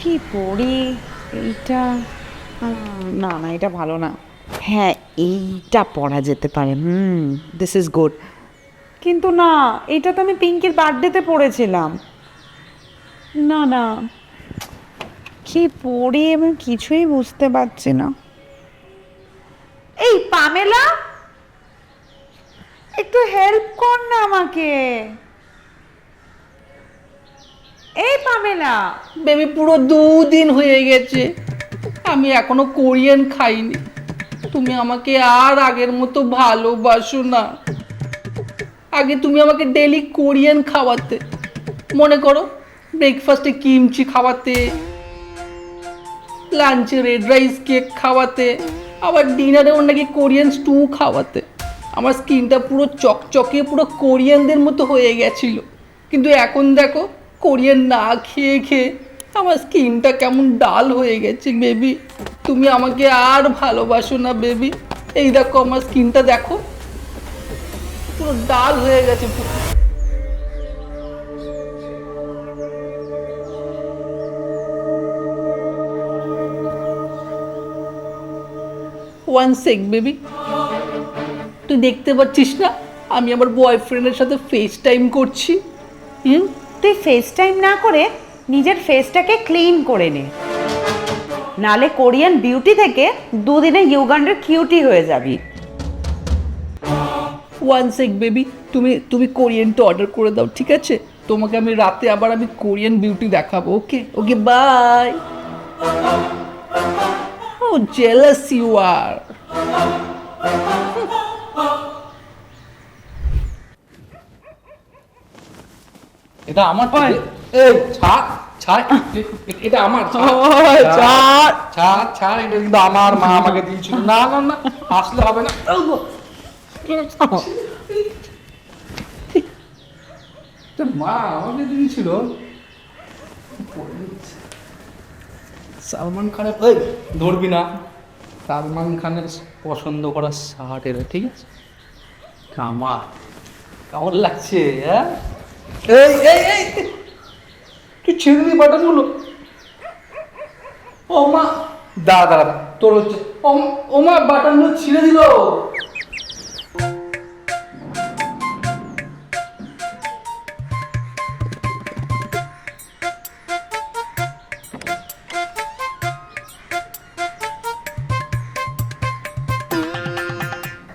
কি পড়ি? এইটা না না, এটা ভালো না। হ্যাঁ, এইটা পড়া যেতে পারে। This is good. কিন্তু না, এটা তো আমি পিঙ্কির বার্থডেতে পড়েছিলাম। না না, কি পড়ি আমি কিছুই বুঝতে পারছি না। এই পামেলা, একটু হেল্প কর না আমাকে। এই পামেলা। বেবি পুরো 2 দিন হয়ে গেছে, আমি এখনো কোরিয়ান খাইনি। তুমি আমাকে আর আগের মতো ভালোবাসো না। আগে তুমি আমাকে ডেলি কোরিয়ান খাওয়াতে, মনে করো ব্রেকফাস্টে কিমচি খাওয়াতে, লাঞ্চে রেড রাইস কেক খাওয়াতে, আবার ডিনারেও নাকি কোরিয়ান স্টু খাওয়াতে। আমার স্কিনটা পুরো চকচকে পুরো কোরিয়ানদের মতো হয়ে গেছিল। কিন্তু এখন দেখো, কোরিয়ান না খেয়ে খেয়ে আমার স্কিনটা কেমন ডাল হয়ে গেছে বেবি। তুমি আমাকে আর ভালোবাসো না বেবি। এই দেখো আমার স্কিনটা দেখো, পুরো ডাল হয়ে গেছে পুরো। 1 sec বেবি, তুই দেখতে পাচ্ছিস না আমি আমার বয়ফ্রেন্ডের সাথে ফেস টাইম করছি? তুই ফেস টাইম না করে নিজের ফেসটাকে ক্লিন করে নে, নালে কোরিয়ান বিউটি থেকে দুদিনে ইউগান্ডার কিউটি হয়ে যাবি। 1 sec বেবি, তুমি তুমি কোরিয়ানটা অর্ডার করে দাও, ঠিক আছে? তোমাকে আমি রাতে আবার আমি কোরিয়ান বিউটি দেখাবো। Okay okay, bye. ও জেলাস ইউ আর। এটা আমার থেকে। এই ছাড় ছাড়, এটা আমার। চার ছাড় ছাড়, এটা কিন্তু আমার মা আমাকে দিয়েছিল। না না না, আসলে হবে না। এটা মা আমাকে দিয়েছিল। সালমান খানের, এই ধরবি না। সালমান খানের পছন্দ করা শার্ট এটা, ঠিক আছে? আমার কেমন লাগছে? হ্যাঁ, এই এই এই, তুই ছেড়ে দিই বাটনগুলো। ও মা, দাঁড়া দাঁড়া দাঁড়া, তোর হচ্ছে। ও মা, বাটনগুলো ছিঁড়ে দিল।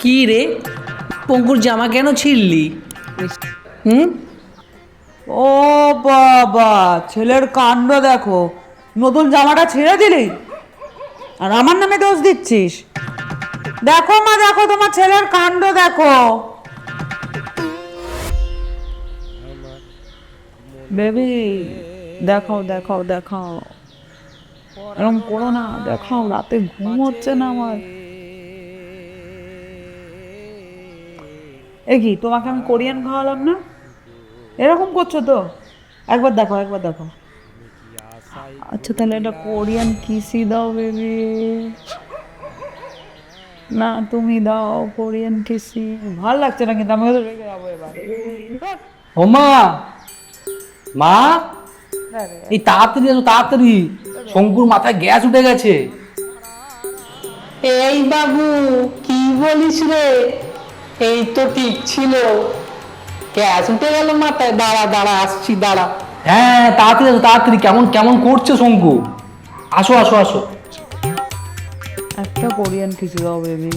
কি রে, পঙ্কুর জামা কেন ছিঁড়লি? হুম? ও বাবা, ছেলের কাণ্ড দেখো, নতুন জামাটা ছেড়ে দিলি আর আমার নামে দোষ দিচ্ছিস। দেখো মা, দেখো তোমার ছেলের কাণ্ড দেখো। বেবি, দেখাও দেখাও দেখাও, এরকম করো না, দেখাও, রাতে ঘুম হচ্ছে না আমার। এ কি, তোমাকে আমি কোরিয়ান খাওয়ালাম না? এরকম করছো তো? একবার দেখো, একবার দেখো। আচ্ছা, তাহলে এটা কোরিয়ান কিসি দাও বেবি। না, তুমি দাও কোরিয়ান কিসি। ভাল লাগছে না কিন্তু, আমি তো রেগে যাবো এবার। ও মা, মা, এই তাড়াতাড়ি এসো তাড়াতাড়ি, শঙ্কুর মাথায় গ্যাস উঠে গেছে। এই বাবু, কি বলিস রে? এই তো ঠিক ছিল, গ্যাস উঠে গেল মাথায়। দাঁড়া দাঁড়া, আসছি দাঁড়া। হ্যাঁ, তাড়াতাড়ি এসো তাড়াতাড়ি। কেমন কেমন করছে শঙ্কু? আসো আসো আসো। একটা কোরিয়ান কিসি দাও বেবি।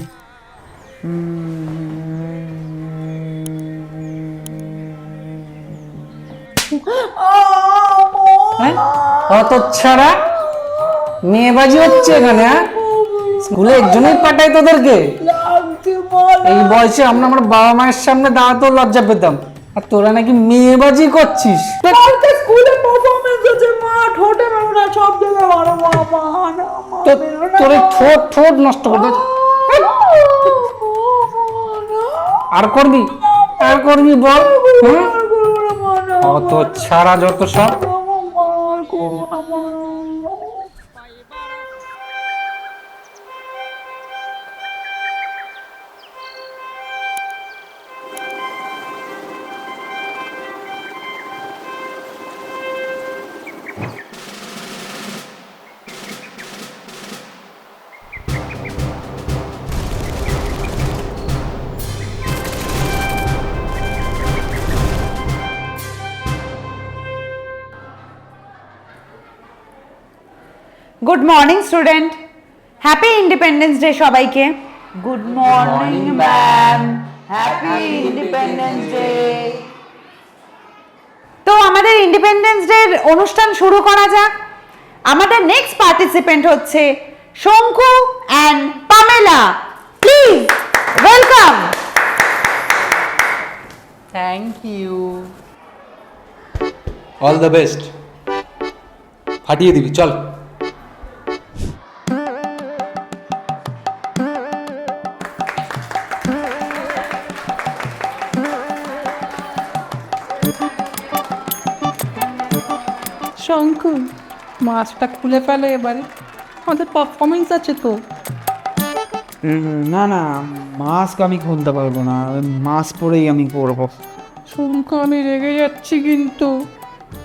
হ্যাঁ, অত ছাড়া মেয়েবাজি হচ্ছে এখানে? হ্যাঁ, স্কুলে একজনই পাঠায় তোদেরকে? এই বয়সে আমরা আমার বাবা মায়ের সামনে দাঁড়াতেও লজ্জা পেতাম, আর তোরা নাকি মেয়েবাজি করছিস? স্কুলে পারফরমেন্স আছে মা, ঠোঁটে বেরো না, সব জায়গায় মারো মা, মা না মা, বেরো না। তোর এই ঠোঁট ঠোঁট নষ্ট করে দিয়েছে। আর করবি, আর করবি বল? হুম? অত ছাড়া যত সব। Good morning student, happy Independence Day সবাইকে। Good morning ma'am, happy Independence Day. তো আমাদের ইন্ডিপেন্ডেন্স ডে অনুষ্ঠান শুরু করা যাক। আমাদের নেক্সট পার্টিসিপেন্ট হচ্ছে Shanku and Pamela. Please welcome. Thank you. All the best, ফাটিয়ে দিবি, চল। শঙ্কু, মাছটা খুলে ফেলে এবারে, আমাদের পারফরমেন্স আছে তো। না না, মাস্ক আমি খুলতে পারবো না, মাস্ক পরেই আমি করবো। শঙ্কু, আমি রেগে যাচ্ছি কিন্তু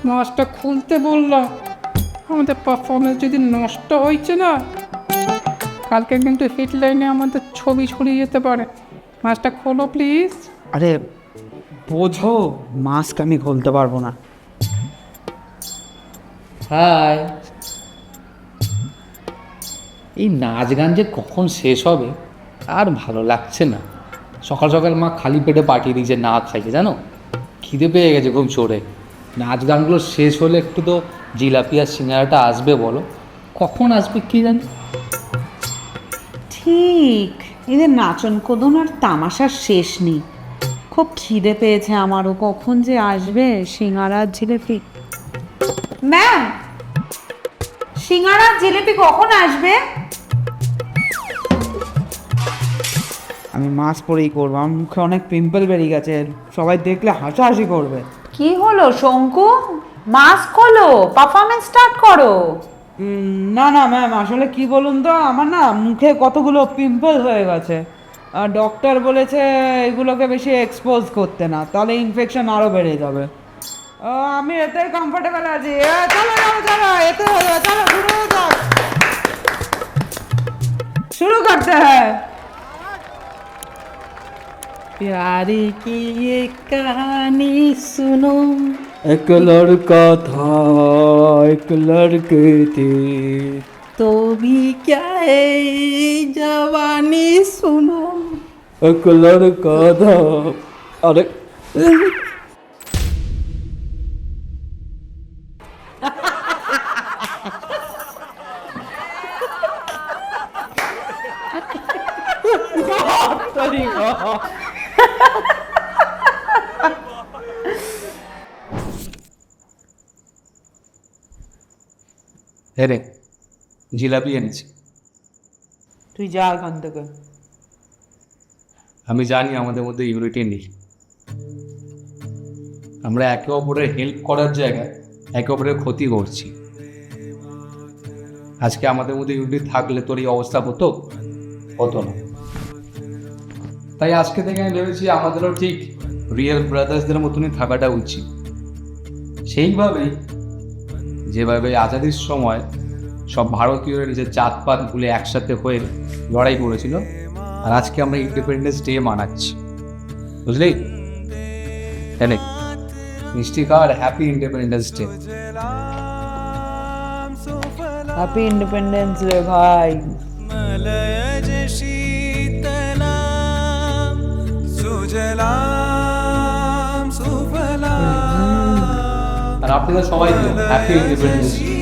মাছটা খুলতে বললাম। আমাদের পারফরমেন্স যদি নষ্ট হয়েছে না, কালকে কিন্তু হেডলাইনে আমাদের ছবি ছড়িয়ে যেতে পারে। মাছটা খোলো প্লিজ। আরে বোঝো, মাস্ক আমি খুলতে পারবো না। হাই। এই নাচ গান যে কখন শেষ হবে আর ভালো লাগছে না। সকাল সকাল মা খালি পেটে পাঠিয়ে দিয়েছে না খাইছে, জানো, খিদে পেয়ে গেছে খুব জোরে। নাচ গানগুলো শেষ হলে একটু তো জিলাপি আর সিঙ্গারাটা আসবে, বলো কখন আসবে কি জানি। ঠিক, এদের নাচন কোদন আর তামাশার শেষ নেই। খুব খিদে পেয়েছে আমারও, কখন যে আসবে সিঙ্গারার জিলেপি। ম্যাম, সিঙ্গারার জিলেপি কখন আসবে? আমি মাস্ক পরেই করবো, আমার মুখে অনেক পিম্পল বেরিয়ে গেছে, সবাই দেখলে হাসাহাসি করবে। কি হলো শঙ্কু, মাস্ক খোলো, পারফরমেন্স স্টার্ট করো। না না ম্যাম, আসলে কি বলুন তো, আমার না মুখে কতগুলো পিম্পল হয়ে গেছে। আর ডক্টর বলেছে এগুলোকে বেশি এক্সপোজ করতে না, তাহলে ইনফেকশন আরও বেড়ে যাবে। আমি এতে কমফোর্টেবল আছি। চলো চলো চলো, এতে হলো, চলো শুরু যাক, শুরু করতে হয়। प्यारी की ये कहानी सुनो। एक लड़का था, एक लड़के थे, तो भी क्या है जवानी सुनो। एक लड़का था। अरे রে জিলাপি এনেছি। তুই যা এখান থেকে। আমি জানি আমাদের মধ্যে ইউনিটি নেই, আমরা একে অপরের হেল্প করার জায়গায় একে অপরের ক্ষতি করছি। আজকে আমাদের মধ্যে ইউনিটি থাকলে তোর এই অবস্থা হতো না। তাই আজকে থেকে আমি ভেবেছি আমাদেরও ঠিক রিয়েল ব্রাদার্সদের মতনই থাকাটা উচিত। সেইভাবেই যেভাবে আজাদির সময় সব ভারতীয়রা নিজের জাতপাত ভুলে একসাথে হয়ে লড়াই করেছিল, আর আজকে আমরা ইন্ডিপেন্ডেন্স ডে মানাচ্ছি, বুঝলি? হ্যাঁ, মিষ্টি খাওয়ার happy Independence day. Happy Independence day ভাই। আর আপনারা সবাই হ্যাপি ইন্ডিপেন্ডেন্স ডে।